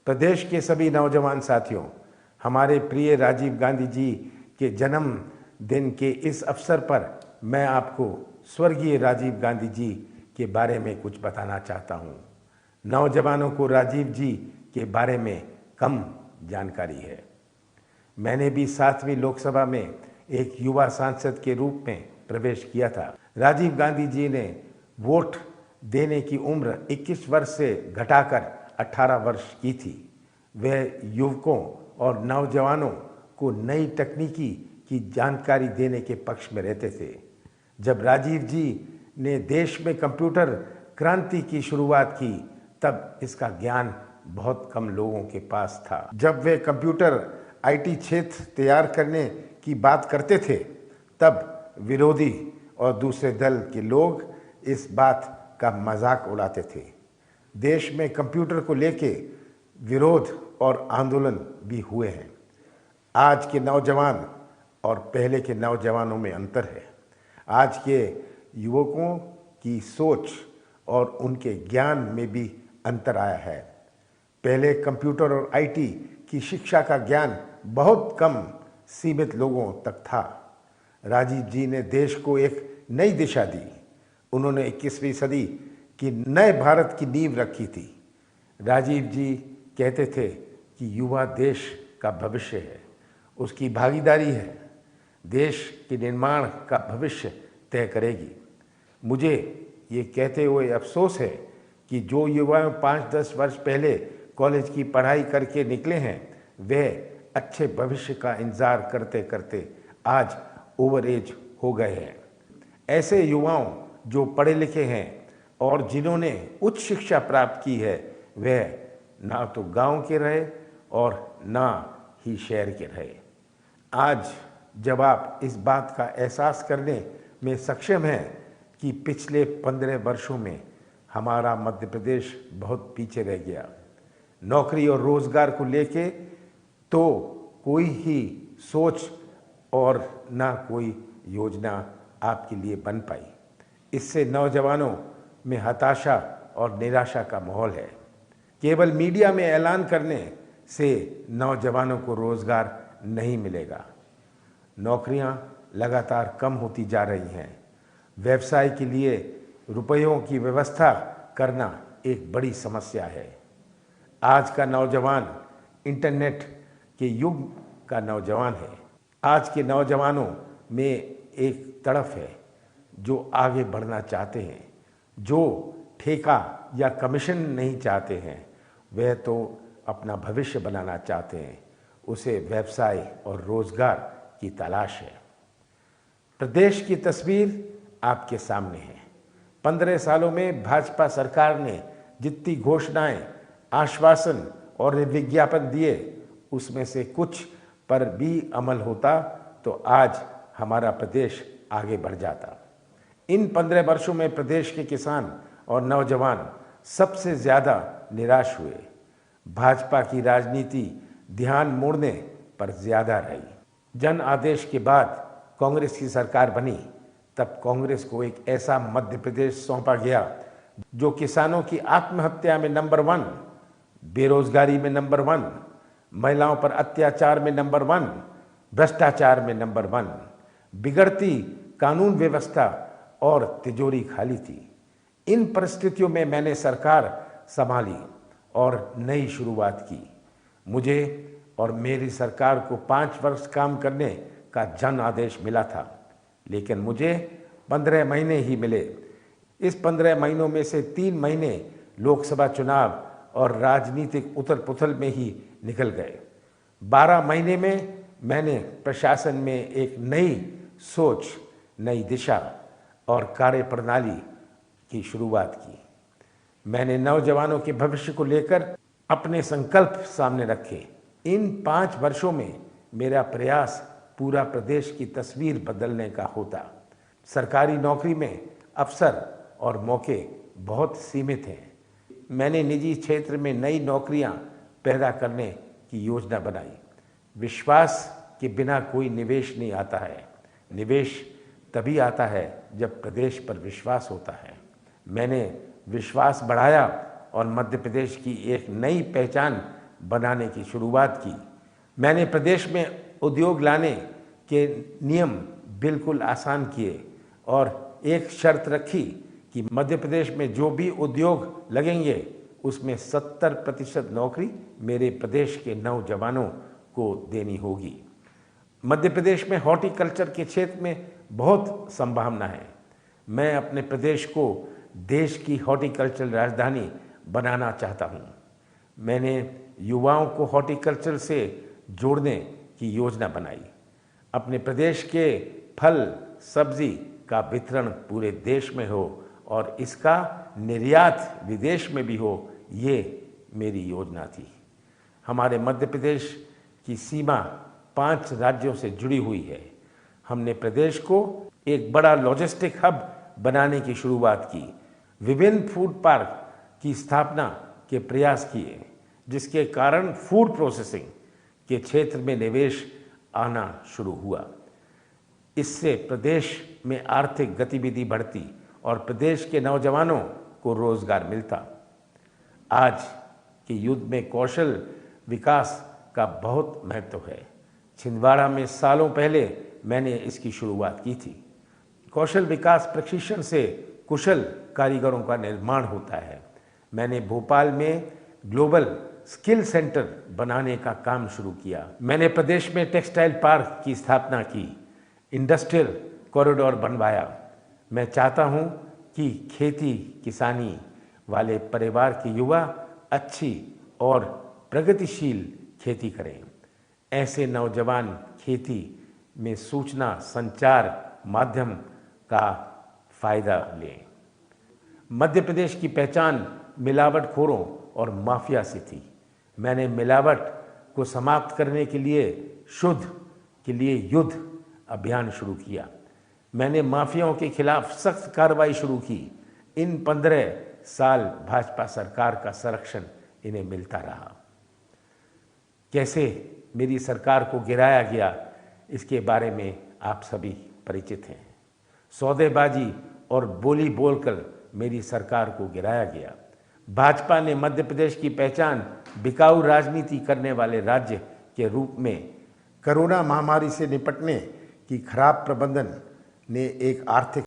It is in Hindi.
प्रदेश के सभी नौजवान साथियों, हमारे प्रिय राजीव गांधी जी के जन्म दिन के इस अवसर पर मैं आपको स्वर्गीय राजीव गांधी जी के बारे में कुछ बताना चाहता हूँ। नौजवानों को राजीव जी के बारे में कम जानकारी है। मैंने भी 7वीं लोकसभा में एक युवा सांसद के रूप में प्रवेश किया था। राजीव गांधी जी ने वोट देने की उम्र 21 वर्ष से घटाकर 18 वर्ष की थी। वह युवकों और नौजवानों को नई तकनीकी की जानकारी देने के पक्ष में रहते थे। जब राजीव जी ने देश में कंप्यूटर क्रांति की शुरुआत की, तब इसका ज्ञान बहुत कम लोगों के पास था। जब वे कंप्यूटर आईटी क्षेत्र तैयार करने की बात करते थे, तब विरोधी और दूसरे दल के लोग इस बात का मजाक उड़ाते थे। देश में कंप्यूटर को लेके विरोध और आंदोलन भी हुए हैं। आज के नौजवान और पहले के नौजवानों में अंतर है। आज के युवकों की सोच और उनके ज्ञान में भी अंतर आया है। पहले कंप्यूटर और आईटी की शिक्षा का ज्ञान बहुत कम सीमित लोगों तक था। राजीव जी ने देश को एक नई दिशा दी। उन्होंने 21वीं सदी की नए भारत की नींव रखी थी। राजीव जी कहते थे कि युवा देश का भविष्य है, उसकी भागीदारी है, देश के निर्माण का भविष्य तय करेगी। मुझे ये कहते हुए अफसोस है कि जो युवा 5-10 वर्ष पहले कॉलेज की पढ़ाई करके निकले हैं, वे अच्छे भविष्य का इंतजार करते करते आज ओवर एज हो गए हैं। ऐसे युवाओं जो पढ़े लिखे हैं और जिन्होंने उच्च शिक्षा प्राप्त की है, वे ना तो गांव के रहे और ना ही शहर के रहे। आज जब आप इस बात का एहसास करने में सक्षम हैं कि पिछले 15 वर्षों में हमारा मध्य प्रदेश बहुत पीछे रह गया, नौकरी और रोजगार को लेके तो कोई ही सोच और ना कोई योजना आपके लिए बन पाई। इससे नौजवानों में हताशा और निराशा का माहौल है। केवल मीडिया में ऐलान करने से नौजवानों को रोजगार नहीं मिलेगा। नौकरियां लगातार कम होती जा रही हैं। व्यवसाय के लिए रुपयों की व्यवस्था करना एक बड़ी समस्या है। आज का नौजवान इंटरनेट के युग का नौजवान है। आज के नौजवानों में एक तड़फ है जो आगे बढ़ना चाहते हैं, जो ठेका या कमीशन नहीं चाहते हैं, वह तो अपना भविष्य बनाना चाहते हैं। उसे व्यवसाय और रोजगार की तलाश है। प्रदेश की तस्वीर आपके सामने है। 15 सालों में भाजपा सरकार ने जितनी घोषणाएं, आश्वासन और विज्ञापन दिए, उसमें से कुछ पर भी अमल होता तो आज हमारा प्रदेश आगे बढ़ जाता। इन 15 वर्षों में प्रदेश के किसान और नौजवान सबसे ज़्यादा निराश हुए। भाजपा की राजनीति ध्यान मोड़ने पर ज़्यादा रही। जन आदेश के बाद कांग्रेस की सरकार बनी, तब कांग्रेस को एक ऐसा मध्य प्रदेश सौंपा गया जो किसानों की आत्महत्या में नंबर 1, बेरोजगारी में नंबर 1, महिलाओं पर अत्याचार में नंबर 1, भ्रष्टाचार में नंबर 1, बिगड़ती कानून व्यवस्था और तिजोरी खाली थी। इन परिस्थितियों में मैंने सरकार संभाली और नई शुरुआत की। मुझे और मेरी सरकार को 5 वर्ष काम करने का जन आदेश मिला था, लेकिन मुझे 15 महीने ही मिले। इस 15 महीनों में से 3 महीने लोकसभा चुनाव और राजनीतिक उथल पुथल में ही निकल गए। 12 महीने में मैंने प्रशासन में एक नई सोच, नई दिशा और कार्यप्रणाली की शुरुआत की। मैंने नौजवानों के भविष्य को लेकर अपने संकल्प सामने रखे। इन 5 वर्षों में मेरा प्रयास पूरा प्रदेश की तस्वीर बदलने का होता। सरकारी नौकरी में अवसर और मौके बहुत सीमित हैं। मैंने निजी क्षेत्र में नई नौकरियां पैदा करने की योजना बनाई। विश्वास के बिना कोई निवेश नहीं आता है। निवेश तभी आता है जब प्रदेश पर विश्वास होता है। मैंने विश्वास बढ़ाया और मध्य प्रदेश की एक नई पहचान बनाने की शुरुआत की। मैंने प्रदेश में उद्योग लाने के नियम बिल्कुल आसान किए और एक शर्त रखी कि मध्य प्रदेश में जो भी उद्योग लगेंगे उसमें 70% नौकरी मेरे प्रदेश के नौजवानों को देनी होगी। मध्य प्रदेश में हॉर्टिकल्चर के क्षेत्र में बहुत संभावना है। मैं अपने प्रदेश को देश की हॉर्टिकल्चर राजधानी बनाना चाहता हूँ। मैंने युवाओं को हॉर्टिकल्चर से जोड़ने की योजना बनाई। अपने प्रदेश के फल सब्जी का वितरण पूरे देश में हो और इसका निर्यात विदेश में भी हो, ये मेरी योजना थी। हमारे मध्य प्रदेश की सीमा 5 राज्यों से जुड़ी हुई है। हमने प्रदेश को एक बड़ा लॉजिस्टिक हब बनाने की शुरुआत की। विभिन्न फूड पार्क की स्थापना के प्रयास किए, जिसके कारण फूड प्रोसेसिंग के क्षेत्र में निवेश आना शुरू हुआ। इससे प्रदेश में आर्थिक गतिविधि बढ़ती और प्रदेश के नौजवानों को रोजगार मिलता। आज के युग में कौशल विकास का बहुत महत्व है। छिंदवाड़ा में सालों पहले मैंने इसकी शुरुआत की थी। कौशल विकास प्रशिक्षण से कुशल कारीगरों का निर्माण होता है। मैंने भोपाल में ग्लोबल स्किल सेंटर बनाने का काम शुरू किया। मैंने प्रदेश में टेक्सटाइल पार्क की स्थापना की, इंडस्ट्रियल कॉरिडोर बनवाया। मैं चाहता हूं कि खेती किसानी वाले परिवार के युवा अच्छी और प्रगतिशील खेती करें। ऐसे नौजवान खेती में सूचना संचार माध्यम का फायदा लें। मध्य प्रदेश की पहचान मिलावटखोरों और माफिया से थी। मैंने मिलावट को समाप्त करने के लिए शुद्ध के लिए युद्ध अभियान शुरू किया। मैंने माफियाओं के खिलाफ सख्त कार्रवाई शुरू की। इन 15 साल भाजपा सरकार का संरक्षण इन्हें मिलता रहा। कैसे मेरी सरकार को गिराया गया, इसके बारे में आप सभी परिचित हैं। सौदेबाजी और बोली बोलकर मेरी सरकार को गिराया गया। भाजपा ने मध्य प्रदेश की पहचान बिकाऊ राजनीति करने वाले राज्य के रूप में कोरोना महामारी से निपटने की खराब प्रबंधन ने एक आर्थिक